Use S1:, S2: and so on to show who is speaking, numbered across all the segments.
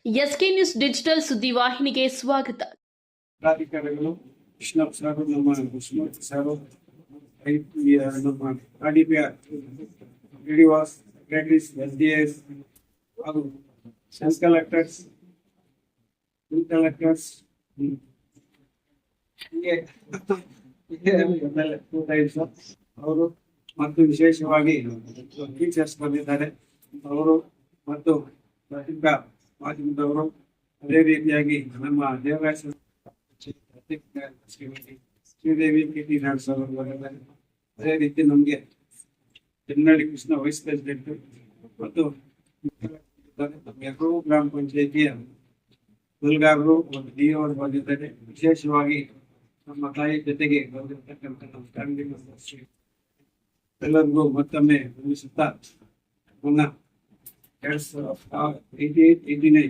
S1: SK news digital ಸುದ್ದಿವಾಹಿನಿಗೆ ಸ್ವಾಗತ.
S2: ಪ್ರಾಧಿಕಾರಗಳು ಕೃಷ್ಣಪ್ಪ ಸಾರು, ನಮ್ಮ ವಿಷ್ಣುಮೂರ್ತಿ ಸಾರು, ನಮ್ಮ ಆರ್ಡಿಪಿಆರ್ ಡಿಡಿವಾಸ್ ಸೆಕ್ರೆಟರೀಸ್, ಎಸ್ಡಿಎಸ್ ಹಾಗೂ ಸಬ್ ಕಲೆಕ್ಟರ್ಸ್, ಅವರು ಮತ್ತು ವಿಶೇಷವಾಗಿ ಟೀಚರ್ಸ್ ಬಂದಿದ್ದಾರೆ. ಅವರು ಮತ್ತು ಪತ್ರಿಕಾ ಮಾಧ್ಯಮದವರು, ಅದೇ ರೀತಿಯಾಗಿ ನಮ್ಮ ದೇವರಾಜ ಶ್ರೀದೇವಿ ಕೆ.ಟಿ. ನಾಡಸವರು ಬಂದಿದ್ದಾರೆ. ಅದೇ ರೀತಿ ನಮಗೆ ಚೆನ್ನಳ್ಳಿ ಕೃಷ್ಣ ವೈಸ್ ಪ್ರೆಸಿಡೆಂಟ್ ಮತ್ತು ಎಲ್ಲರೂ ಗ್ರಾಮ ಪಂಚಾಯಿತಿಯ ಹುಲ್ಗಾರರು ಮತ್ತು ಡಿಒ ಅವರು ಬಂದಿದ್ದಾರೆ. ವಿಶೇಷವಾಗಿ ನಮ್ಮ ತಾಯಿ ಜೊತೆಗೆ ಬಂದಿರತಕ್ಕಂಥ ನಮ್ಮ ಫ್ಯಾಮಿಲಿ ಮೆಂಬರ್ಸ್ ಎಲ್ಲರಿಗೂ ಮತ್ತೊಮ್ಮೆ ವಂದಿಸುತ್ತಾ, ಮುನ್ನ 2088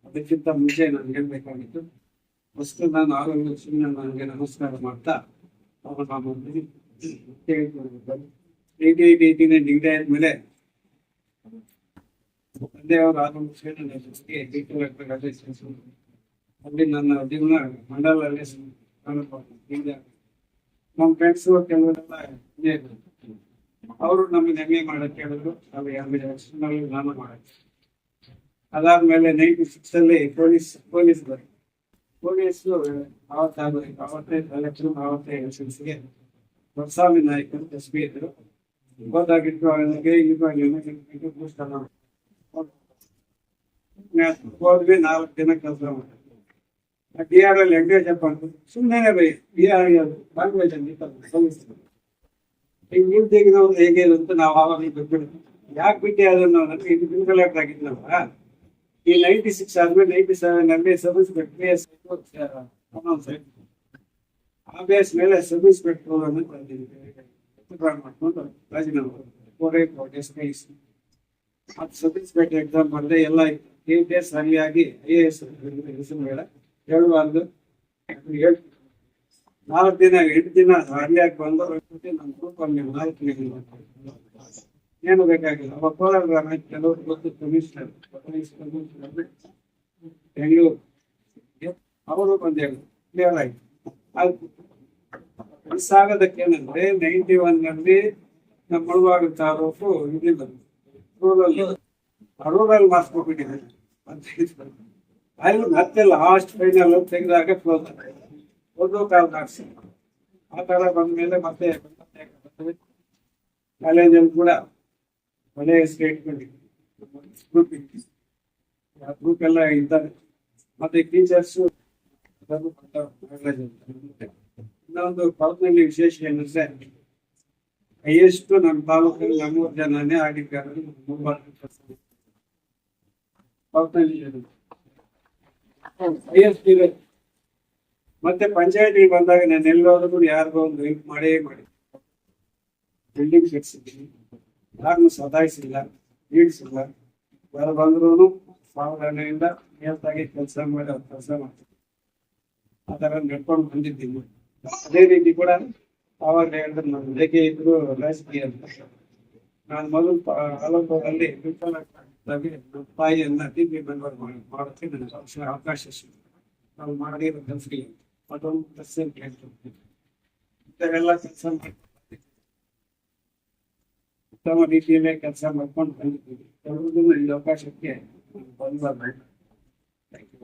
S2: ಅದಕ್ಕಿಂತ ಮುಂಚೆ ನಾನು ಹೇಳ್ಬೇಕಾಗಿತ್ತು. ಫಸ್ಟ್ ನಾನು ಆರೋಗ್ಯ ಲಕ್ಷ್ಮಿ ನನಗೆ ನಮಸ್ಕಾರ ಮಾಡ್ತಾ ಅವರು ನಾನು 88 ಡಿಗ್ರಿ ಆದ್ಮೇಲೆ ತಂದೆ ಅವರ ಆರೋಗ್ಯ ಅಲ್ಲಿ ನನ್ನ ಜೀವನ ಮಂಡಲಲ್ಲಿ ನಮ್ಮ ಫ್ರೆಂಡ್ಸ್ ಕೆಲವರೆಲ್ಲ ಅವರು ನಮಗೆ ಎಮ್ ಎ ಮಾಡಕ್ ಹೇಳಿದ್ರು. ನಾವು ನಾನು ಮಾಡಕ್ಕೆ ಅದಾದ್ಮೇಲೆ 96 ಅಲ್ಲಿ ಪೊಲೀಸ್ ಅವತ್ತೇ ಎಲೆಕ್ಷನ್, ಅವತ್ತೇ ಎಲೆಕ್ಷನ್ಸ್ಗೆ ಬರ್ಸಾಮಿ ನಾಯ್ಕ ಎಸ್ ಪಿ ಇದ್ರು. ಗೊತ್ತಾಗಿತ್ತು ಅವನಿಗೆ ಹೋದ್ವಿ. 4 ದಿನ ಕೆಲಸ ಮಾಡಿದ್ವಿ. DR ಅಲ್ಲಿ ವೆಂಕಟೇಶಪ್ಪ ಅಂತ ಸುಮ್ಮನೆ ಬೈ DR ಲ್ಯಾಂಗ್ವೇಜ್ ಅಲ್ಲಿ ನೀವು ತೆಗೆದವ್ರು ಹೇಗೆ ಅಂತ ನಾವು ಆವಾಗ ಬಿಟ್ಬಿಡ್ತೀವಿ. ಯಾಕೆ ಬಿಟ್ಟೆ ಅದನ್ನು ನನಗೆ ಇದು ಬಿಲ್ ಕಲೆಕ್ಟರ್ ಆಗಿದ್ನಲ್ವ. ಈ 96 ಆದ್ಮೇಲೆ 97 ಅಲ್ಲಿ ಸಬ್ ಇನ್ಸ್ಪೆಕ್ಟರ್ ಆ ಬೇಸ್ ಮೇಲೆ ಸಬ್ ಇನ್ಸ್ಪೆಕ್ಟರ್ ಮಾಡ್ಕೊಂಡು ರಾಜೀನಾಮೆ ಸಬ್ ಇನ್ಸ್ಪೆಕ್ಟರ್ ಎಕ್ಸಾಮ್ ಮಾಡಿದೆ. ಎಲ್ಲ ಸರಿಯಾಗಿ IAS ಬೇಡ ಹೇಳುವಾರ್ದು 4 ದಿನ 8 ದಿನ ಹಳ್ಳಿಯಾಗಿ ಬಂದು ನಮ್ಮ ಗ್ರೂಪ್ ಅಲ್ಲಿ 4 ಏನು ಬೇಕಾಗಿಲ್ಲ. ಅವಾಗ ಕೋಲಾರ ಕೆಲವರು ಗೊತ್ತು, ಕಮಿಷನರ್ ಬೆಂಗಳೂರು ಅವರು ಬಂದು ಕ್ಲಿಯರ್ ಆಯ್ತು. ಮಿಸ್ಸಾಗೋದಕ್ಕೇನಂದ್ರೆ 91 ನಲ್ಲಿ ನಮ್ಮ ಮುಳುವಾಗ ತಾಲೂಕು ಇದಿಲ್ಲ, ರೂರಲ್ ಮಾರ್ಕ್ಸ್ ಕೊಟ್ಬಿಟ್ಟಿದ್ದಾರೆ. ಅಲ್ಲಿ ಮತ್ತೆ ಲಾಸ್ಟ್ ಫೈನಲ್ ತೆಗೆದಾಗ ಕ್ಲೋಸ್ ಒಂದು ಕಾಲ್ ಮಾರ್ಕ್ಸ್ ಆ ತರ ಬಂದ್ಮೇಲೆ ಮತ್ತೆ ಕಾಲೇಜಲ್ಲಿ ಕೂಡ ಒಳ್ಳೆಯ ಸ್ಟೇಟ್ಮೆಂಟ್ ಗ್ರೂಪ್ ಎಲ್ಲ ಇದ್ದಾರೆ. ಮತ್ತೆ ಟೀಚರ್ಸ್ ಇನ್ನೊಂದು ತಾಲೂಕಿನಲ್ಲಿ ವಿಶೇಷ ಏನಂದ್ರೆ ಹೈಯೆಸ್ಟ್ ನಮ್ಮ ತಾಲೂಕಲ್ಲಿ 3 ಜನನೇ ಆಗಿದ್ದಾರೆ. ಮತ್ತೆ ಪಂಚಾಯತಿ ಬಂದಾಗ ನಾನು ಎಲ್ಲೋದ್ರೂ ಯಾರಿಗೋ ಒಂದು ಹೆಲ್ಪ್ ಮಾಡೇ ಮಾಡಿ ಬಿಲ್ಡಿಂಗ್ ಕಟ್ಸಿದ್ದೀನಿ. ಯಾರನ್ನು ಸದಾಯಿಸಿಲ್ಲ, ನೀಡಿಸಿಲ್ಲ. ಯಾರು ಬಂದ್ರು ಸಾವಧಾನೆಯಿಂದ ನಿಯತ್ತಾಗಿ ಕೆಲಸ ಮಾಡಿ ಅವ್ರು ಕೆಲಸ ಮಾಡ್ತೀನಿ. ಆ ತರ ನಡ್ಕೊಂಡು ಬಂದಿದ್ದೀನಿ. ಅದೇ ರೀತಿ ಕೂಡ ಆವಾಗ ಹೇಳಿದ್ರೆ ನಾನು ಹೇಗೆ ಇದ್ರು ರಾಜಕೀಯ ಅಂತ. ನಾನು ಮೊದಲು ಆಲೋಪದಲ್ಲಿ ನಮ್ಮ ತಾಯಿಯನ್ನ ಟಿವಿ ಮೆಂಬರ್ ಮಾಡೋಕ್ಕೆ ನನಗೆ ಅವಕಾಶ ಸಿಕ್ತು. ನಾವು ಮಾಡಿರೋ ಕೆಲಸಗಳಿಗೆ ಅದೊಂದು ಪರ್ಸೆಂಟ್ ಹೇಳ್ತೀವಿ. ಇಂಥವೆಲ್ಲ ಕೆಲಸ ಮಾಡಿ ಉತ್ತಮ ರೀತಿಯಲ್ಲೇ ಕೆಲಸ ಮಾಡ್ಕೊಂಡು ಬಂದಿದ್ದೀವಿ. ಎಲ್ಲರಿಗೂ ಈ ಅವಕಾಶಕ್ಕೆ ಬಂದ ಥ್ಯಾಂಕ್ ಯು.